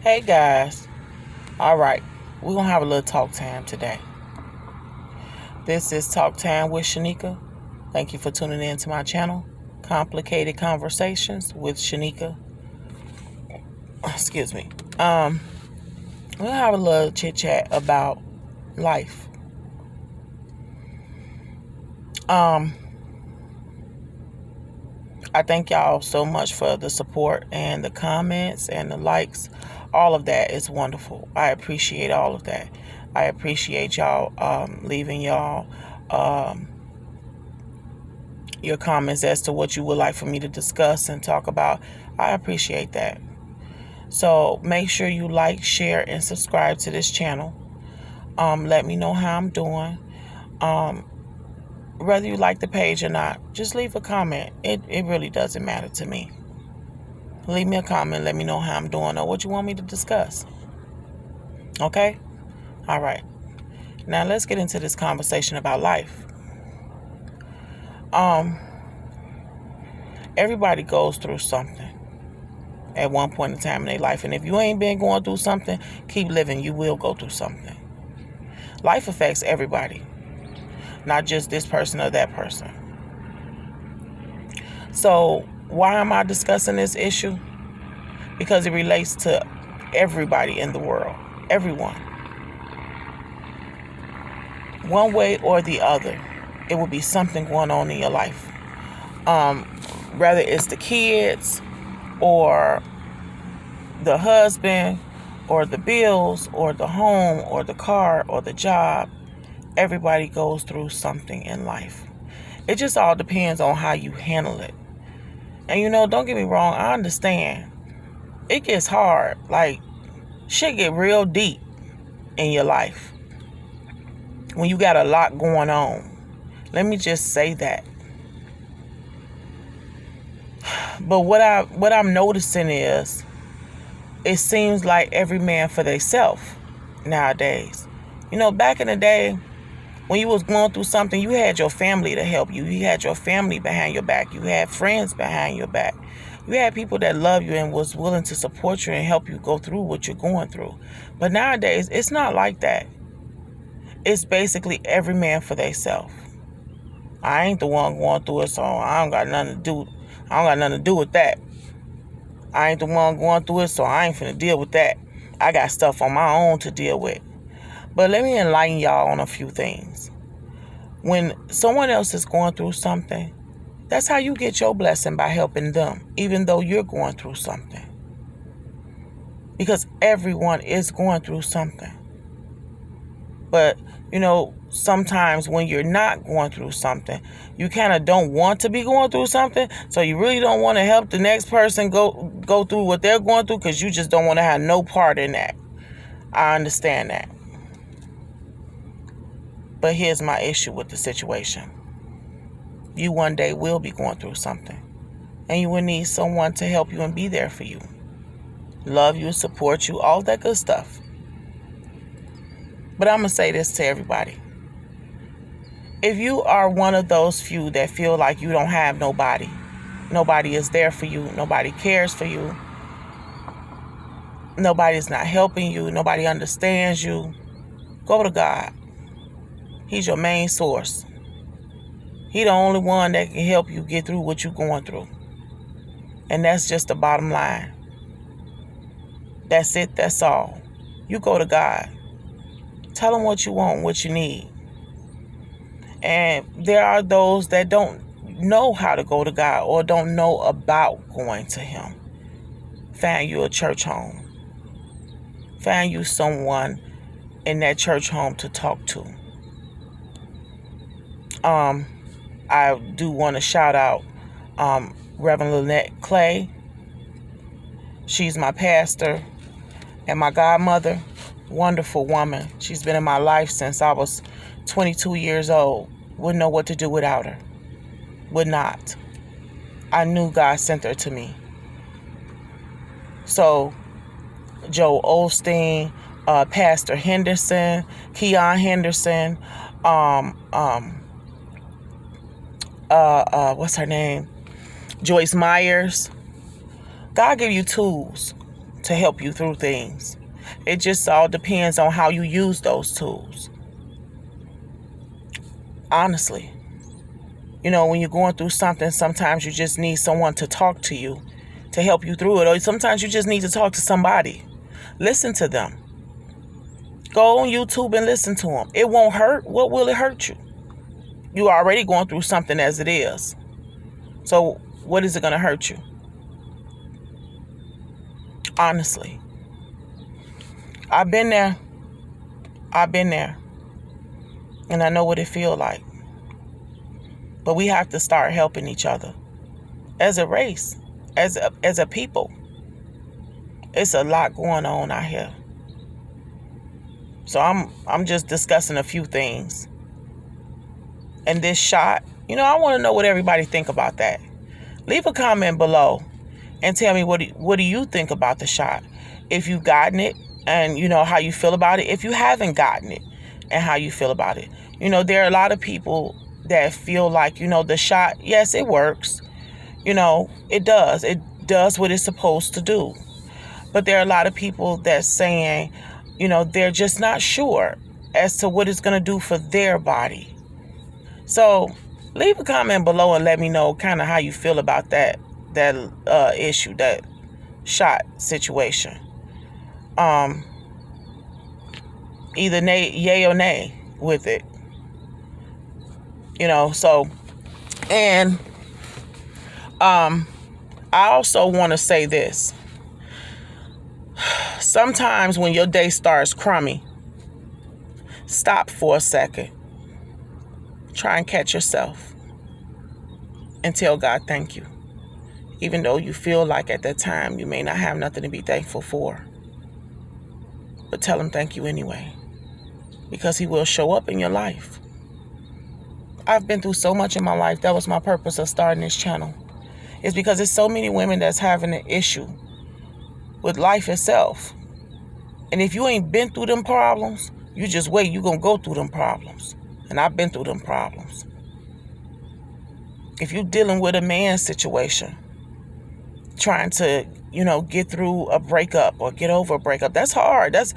Hey guys, all right, we're gonna have a little talk time today. This is Talk Time with Shanika. Thank you for tuning in to my channel, Complicated Conversations with Shanika. Excuse me. We'll have a little chit chat about life. I thank y'all so much for the support and the comments and the likes. All of that is wonderful. I appreciate all of that. I appreciate y'all leaving y'all your comments as to what you would like for me to discuss and talk about. I appreciate that. So make sure you like, share, and subscribe to this channel. Let me know how I'm doing. Whether you like the page or not, just leave a comment. It really doesn't matter to me. Leave me a comment. Let me know how I'm doing or what you want me to discuss. Okay? All right. Now let's get into this conversation about life. Everybody goes through something at one point in time in their life. And if you ain't been going through something, keep living. You will go through something. Life affects everybody, not just this person or that person. So why am I discussing this issue? Because it relates to everybody in the world. Everyone. One way or the other, it will be something going on in your life. Whether it's the kids or the husband or the bills or the home or the car or the job, everybody goes through something in life. It just all depends on how you handle it. And don't get me wrong, I understand. It gets hard. Like, shit get real deep in your life when you got a lot going on. Let me just say that. But what I'm noticing is, it seems like every man for themselves nowadays. Back in the day, when you was going through something, you had your family to help you. You had your family behind your back. You had friends behind your back. You had people that love you and was willing to support you and help you go through what you're going through. But nowadays, it's not like that. It's basically every man for themselves. I ain't the one going through it, so I don't got nothing to do with that. I ain't the one going through it, so I ain't finna deal with that. I got stuff on my own to deal with. But let me enlighten y'all on a few things. When someone else is going through something, that's how you get your blessing, by helping them, even though you're going through something. Because everyone is going through something. But, sometimes when you're not going through something, you kind of don't want to be going through something. So you really don't want to help the next person go through what they're going through, because you just don't want to have no part in that. I understand that. But here's my issue with the situation. You one day will be going through something. And you will need someone to help you and be there for you. Love you, support you, all that good stuff. But I'm going to say this to everybody. If you are one of those few that feel like you don't have nobody is there for you, nobody cares for you, nobody's not helping you, nobody understands you, go to God. He's your main source. He's the only one that can help you get through what you're going through. And that's just the bottom line. That's it. That's all. You go to God. Tell him what you want, what you need. And there are those that don't know how to go to God or don't know about going to him. Find you a church home. Find you someone in that church home to talk to. I do want to shout out Reverend Lynette Clay. She's my pastor and my godmother. Wonderful woman. She's been in my life since I was 22 years old. Wouldn't know what to do without her. Would not. I knew God sent her to me. So, Joe Osteen, Pastor Henderson, Keon Henderson, what's her name? Joyce Myers. God give you tools to help you through things. It just all depends on how you use those tools. Honestly. When you're going through something, sometimes you just need someone to talk to you to help you through it. Or sometimes you just need to talk to somebody. Listen to them. Go on YouTube and listen to them. It won't hurt. What will it hurt you? You're already going through something as it is. So what is it going to hurt you? Honestly. I've been there. And I know what it feels like. But we have to start helping each other as a race, as a people. It's a lot going on out here. So I'm just discussing a few things. And this shot, I want to know what everybody think about that. Leave a comment below and tell me what do you think about the shot? If you've gotten it and how you feel about it. If you haven't gotten it and how you feel about it. There are a lot of people that feel like, the shot, yes, it works. It does. It does what it's supposed to do. But there are a lot of people that's saying, they're just not sure as to what it's going to do for their body. So leave a comment below and let me know kind of how you feel about that issue, that shot situation. Either yay or nay with it. So, and I also want to say this. Sometimes when your day starts crummy, stop for a second. Try and catch yourself and tell God thank you. Even though you feel like at that time you may not have nothing to be thankful for. But tell him thank you anyway. Because he will show up in your life. I've been through so much in my life. That was my purpose of starting this channel. It's because there's so many women that's having an issue with life itself. And if you ain't been through them problems, you just wait. You're going to go through them problems. And I've been through them problems. If you're dealing with a man situation, trying to, get through a breakup or get over a breakup, that's hard. That's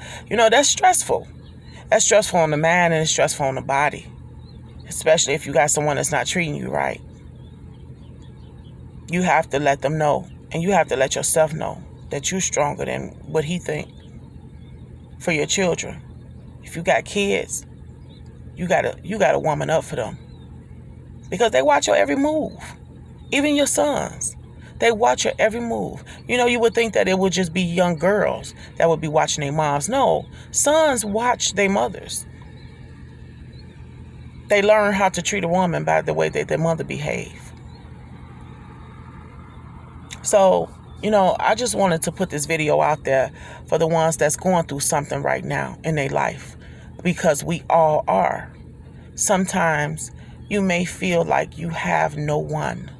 stressful. That's stressful on the mind and it's stressful on the body. Especially if you got someone that's not treating you right. You have to let them know. And you have to let yourself know that you're stronger than what he think. For your children. If you got kids, you gotta woman up for them. Because they watch your every move. Even your sons. They watch your every move. You would think that it would just be young girls that would be watching their moms. No. Sons watch their mothers. They learn how to treat a woman by the way that their mother behave. So, I just wanted to put this video out there for the ones that's going through something right now in their life. Because we all are. Sometimes you may feel like you have no one.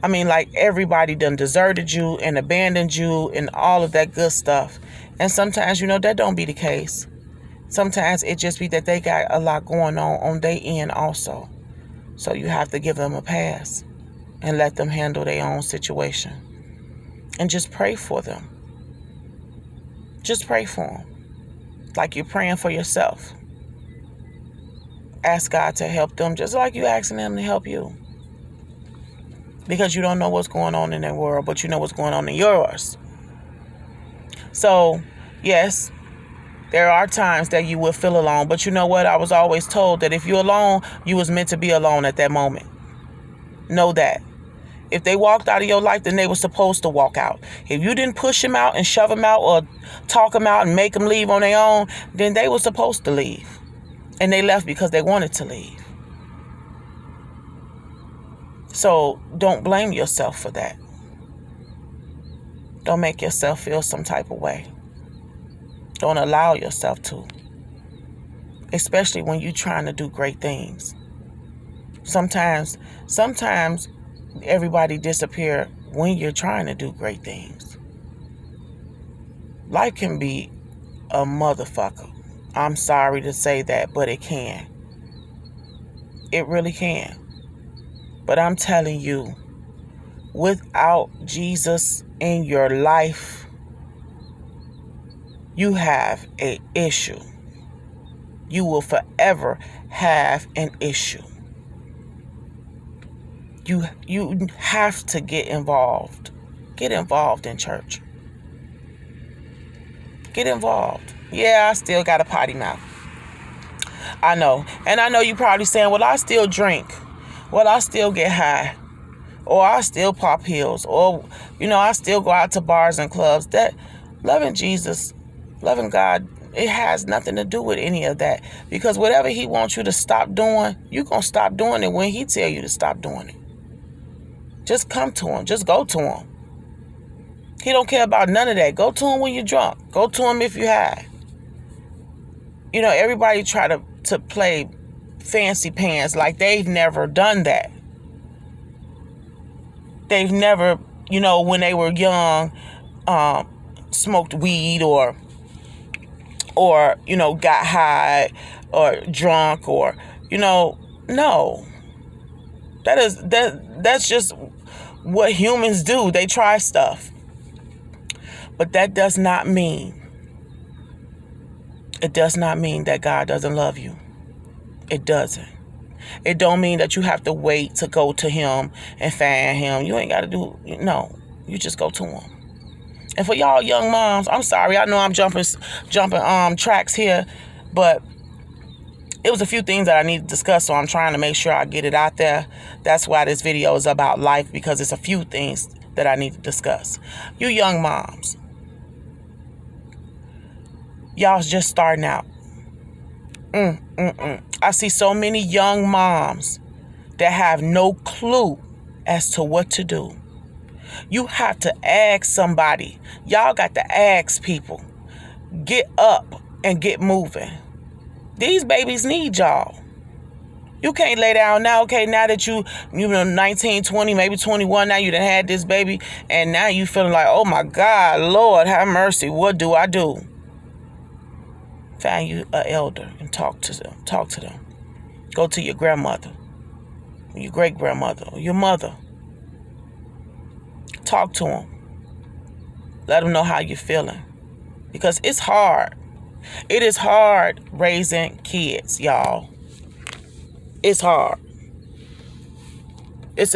I mean, like everybody done deserted you and abandoned you and all of that good stuff. And sometimes, that don't be the case. Sometimes it just be that they got a lot going on their end also. So you have to give them a pass and let them handle their own situation. And just pray for them. Just pray for them. Like you're praying for yourself. Ask God to help them just like you asking them to help you. Because you don't know what's going on in their world, but you know what's going on in yours. So, yes, there are times that you will feel alone. But you know what? I was always told that if you're alone, you was meant to be alone at that moment. Know that. If they walked out of your life, then they were supposed to walk out. If you didn't push them out and shove them out or talk them out and make them leave on their own, then they were supposed to leave. And they left because they wanted to leave. So don't blame yourself for that. Don't make yourself feel some type of way. Don't allow yourself to. Especially when you're trying to do great things. Sometimes everybody disappear when you're trying to do great things. Life can be a motherfucker. I'm sorry to say that, but it can. It really can. But I'm telling you, without Jesus in your life, you have an issue. You will forever have an issue. You have to get involved. Get involved in church. Get involved. Yeah, I still got a potty mouth. I know. And I know you probably saying, well, I still drink. Well, I still get high. Or I still pop pills. Or, I still go out to bars and clubs. That loving Jesus, loving God, it has nothing to do with any of that. Because whatever he wants you to stop doing, you're going to stop doing it when he tell you to stop doing it. Just come to him. Just go to him. He don't care about none of that. Go to him when you're drunk. Go to him if you high. Everybody try to play fancy pants like they've never done that. They've never, when they were young, smoked weed or got high or drunk or, no. That's just what humans do. They try stuff. But that does not mean, that God doesn't love you. It doesn't. It don't mean that you have to wait to go to him and find him. You ain't got to do, no. You just go to him. And for y'all young moms, I'm sorry. I know I'm jumping tracks here, but it was a few things that I need to discuss, so I'm trying to make sure I get it out there. That's why this video is about life, because it's a few things that I need to discuss. You young moms, y'all's just starting out. I see so many young moms that have no clue as to what to do. You have to ask somebody. Y'all got to ask people. Get up and get moving. These babies need y'all. You can't lay down now. Okay, now that you 19, 20, maybe 21, now you done had this baby, and now you feeling like, oh my God, Lord, have mercy. What do I do? Find you an elder and talk to them. Go to your grandmother, your great-grandmother, or your mother. Talk to them. Let them know how you're feeling. Because it's hard. It is hard raising kids, y'all. It's hard. It's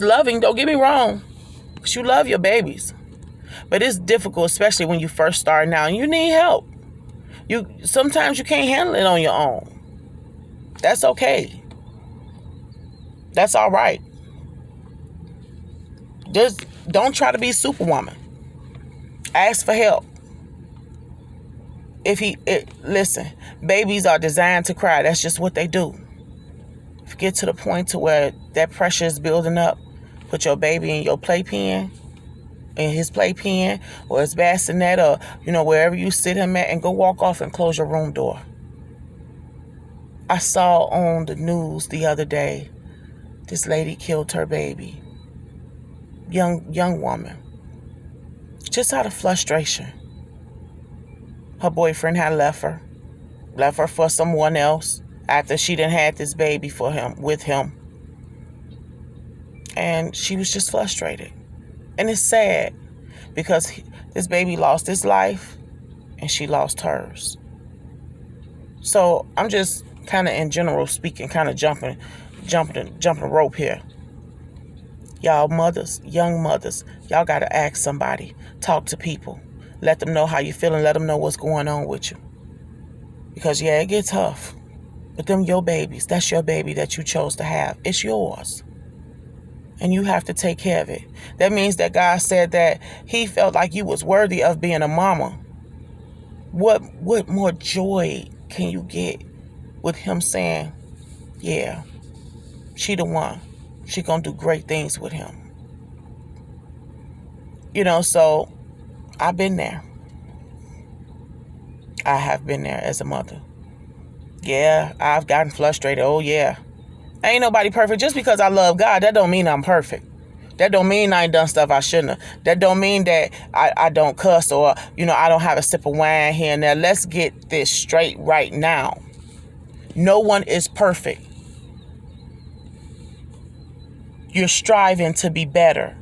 loving, don't get me wrong. Because you love your babies. But it's difficult, especially when you first start out and you need help. Sometimes you can't handle it on your own. That's okay. That's all right. Just don't try to be Superwoman. Ask for help. Listen, babies are designed to cry. That's just what they do. If you get to the point to where that pressure is building up, put your baby in your playpen, in his playpen, or his bassinet, or wherever you sit him at, and go walk off and close your room door. I saw on the news the other day, this lady killed her baby. Young woman. Just out of frustration. Her boyfriend had left her for someone else after she done had this baby with him. And she was just frustrated. And it's sad because this baby lost his life and she lost hers. So I'm just kind of, in general speaking, kind of jumping rope here. Y'all mothers, young mothers, y'all got to ask somebody. Talk to people. Let them know how you're feeling. Let them know what's going on with you. Because, yeah, it gets tough. But them your babies. That's your baby that you chose to have. It's yours. And you have to take care of it. That means that God said that he felt like you was worthy of being a mama. What more joy can you get with him saying, yeah, she the one. She gonna do great things with him. So I've been there. I have been there as a mother. Yeah, I've gotten frustrated. Oh, yeah. Ain't nobody perfect. Just because I love God, that don't mean I'm perfect. That don't mean I ain't done stuff I shouldn't have. That don't mean that I don't cuss or, I don't have a sip of wine here and there. Let's get this straight right now. No one is perfect. You're striving to be better.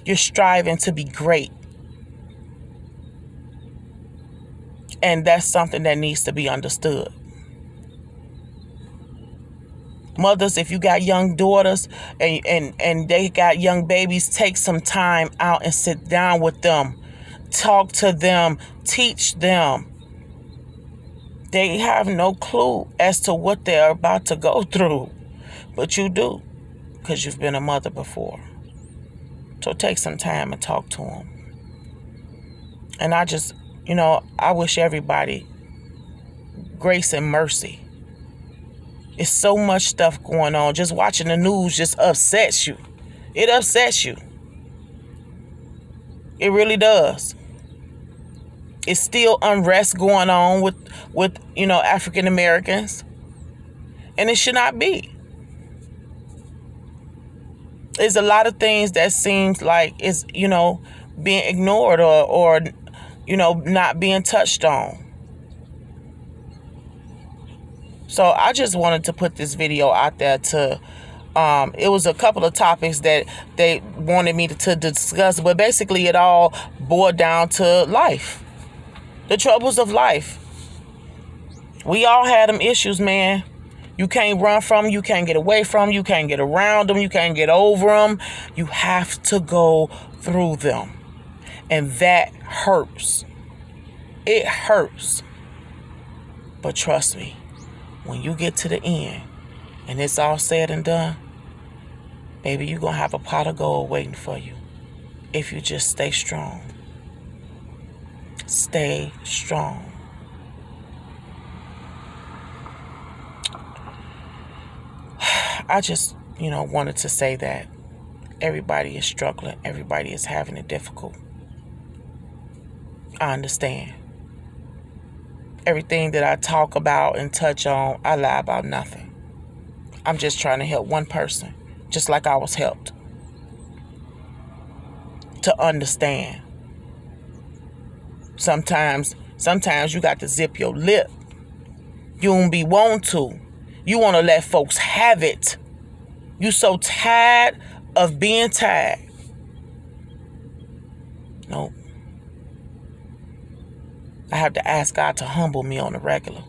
You're striving to be great. And that's something that needs to be understood. Mothers, if you got young daughters and they got young babies, take some time out and sit down with them. Talk to them. Teach them. They have no clue as to what they're about to go through. But you do, because you've been a mother before. So take some time and talk to them. And I just, I wish everybody grace and mercy. It's so much stuff going on. Just watching the news just upsets you. It upsets you. It really does. It's still unrest going on with African Americans. And it should not be. There's a lot of things that seems like it's, being ignored or not being touched on. So I just wanted to put this video out there to, it was a couple of topics that they wanted me to discuss, but basically it all boiled down to life. The troubles of life. We all had them issues, man. You can't run from them. You can't get away from them. You can't get around them. You can't get over them. You have to go through them. And that hurts. It hurts. But trust me, when you get to the end and it's all said and done, baby, you're going to have a pot of gold waiting for you if you just stay strong. Stay strong. I just, wanted to say that everybody is struggling. Everybody is having it difficult. I understand. Everything that I talk about and touch on, I lie about nothing. I'm just trying to help one person, just like I was helped, to understand. Sometimes you got to zip your lip. You don't be want to. You want to let folks have it. You so tired of being tired. Nope. I have to ask God to humble me on the regular.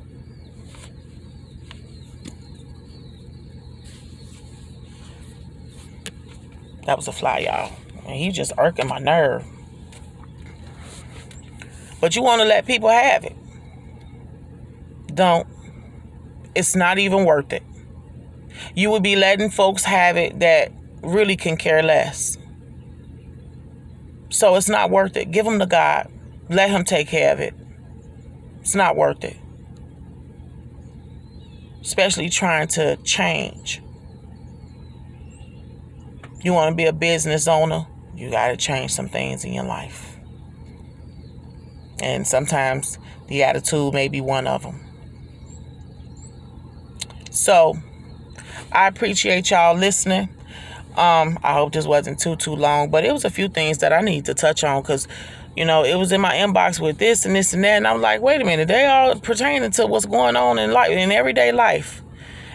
That was a fly, y'all. And he just irking my nerve. But you want to let people have it. Don't. It's not even worth it. You would be letting folks have it that really can care less. So it's not worth it. Give them to God. Let him take care of it. It's not worth it. Especially trying to change. You want to be a business owner, you got to change some things in your life. And sometimes the attitude may be one of them. So, I appreciate y'all listening. I hope this wasn't too long, but it was a few things that I need to touch on because, it was in my inbox with this and this and that, and I'm like, wait a minute, they all pertaining to what's going on in life, in everyday life.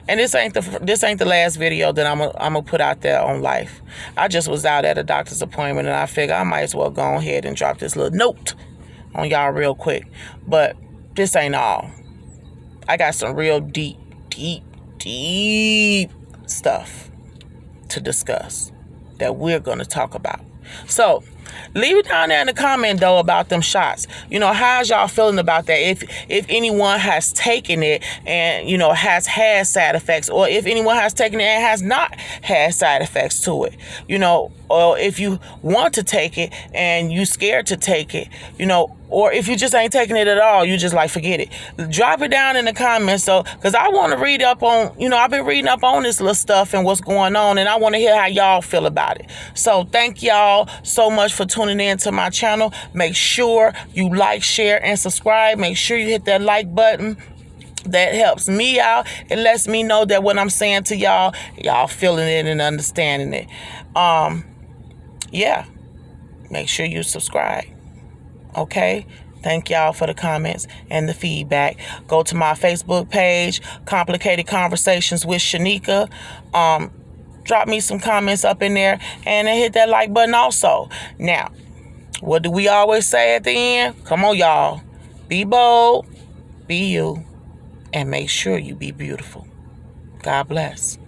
And this ain't the last video that I'm gonna put out there on life. I just was out at a doctor's appointment, and I figured I might as well go ahead and drop this little note on y'all real quick. But this ain't all. I got some real deep stuff to discuss that we're going to talk about. So leave it down there in the comment though about them shots. How's y'all feeling about that? If anyone has taken it and has had side effects, or if anyone has taken it and has not had side effects to it, or if you want to take it and you scared to take it, or if you just ain't taking it at all, you just like forget it. Drop it down in the comments, so because I want to read up on, I've been reading up on this little stuff and what's going on, and I want to hear how y'all feel about it. So thank y'all so much for tuning in to my channel. Make sure you like, share, and subscribe. Make sure you hit that like button. That helps me out. It lets me know that what I'm saying to y'all feeling it and understanding it. Yeah. Make sure you subscribe. Okay? Thank y'all for the comments and the feedback. Go to my Facebook page, Complicated Conversations with Shanika. Drop me some comments up in there and then hit that like button also. Now, what do we always say at the end? Come on, y'all. Be bold, be you, and make sure you be beautiful. God bless.